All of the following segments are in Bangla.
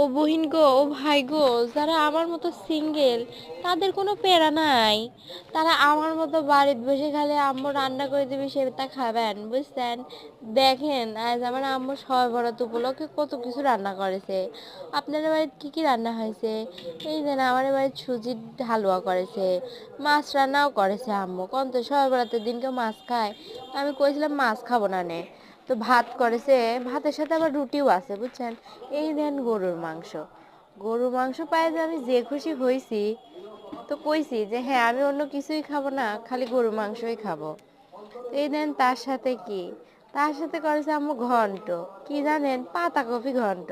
ও বহিন গো, ও ভাই গো, যারা আমার মতো সিঙ্গেল তাদের কোনো প্যারা নাই। তারা আমার মতো বাড়িতে বসে খালি আম্মু রান্না করে দিবি সেটা খাবেন, বুঝছেন? দেখেন আজ আমার আম্মু সবে বরাত উপলক্ষে কত কিছু রান্না করেছে। আপনাদের বাড়িতে কি কি রান্না হয়েছে? এই যে না, আমার বাড়িতে সুজির হালুয়া করেছে, মাছ রান্নাও করেছে আম্মু। কোন তো সবে বরাতের দিনকে মাছ খায়? আমি কইছিলাম মাছ খাবো না নে, তো ভাত করেছে, ভাতের সাথে আবার রুটিও আছে, বুঝছেন? এই দেন গরুর মাংস। গরুর মাংস পাই যে আমি যে খুশি হয়েছি, তো কইছি যে হ্যাঁ আমি অন্য কিছুই খাবো না, খালি গরুর মাংসই খাবো। তো এই দেন তার সাথে কি, তার সাথে করেছে আম্মু ঘন্ট। কি জানেন? পাতাকপি ঘন্ট।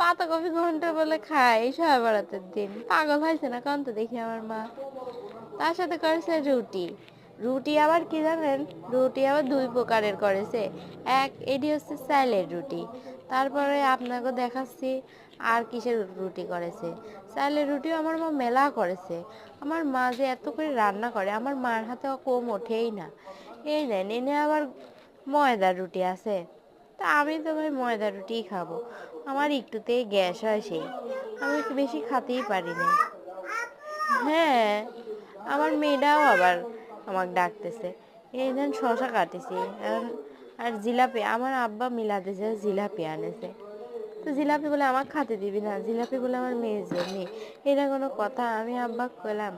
পাতাকপি ঘন্ট বলে খায় এই সবে বরাতের দিন? পাগল হয়েছে না কোন তো দেখি আমার মা। তার সাথে করেছে রুটি। রুটি আবার কি জানেন? রুটি আবার দুই প্রকারের করেছে। এটি হচ্ছে চাইলের রুটি। তারপরে আপনাকে দেখাচ্ছি আর কিসের রুটি করেছে। চাইলের রুটিও আমার মা মেলা করেছে। আমার মা যে এত করে রান্না করে, আমার মার হাতে কম ওঠেই না। এই দেন এনে আবার ময়দার রুটি আছে। তা আমি তো ভাই ময়দার রুটিই খাবো, আমার একটুতেই গ্যাস হয় সেই, আমি একটু বেশি খাতেই পারি না। হ্যাঁ, আমার মেয়েটাও আবার আমাকে ডাকতেছে। এই দেন শশা কাটেছি। আর জিলাপি আমার আব্বা মিলাতেছে, জিলাপি আনেছে। তো জিলাপি বলে আমাকে খাতে দিবি না, জিলাপি বলে আমার মেয়ের জন্য। এটা কোনো কথা? আমি আব্বা কইলাম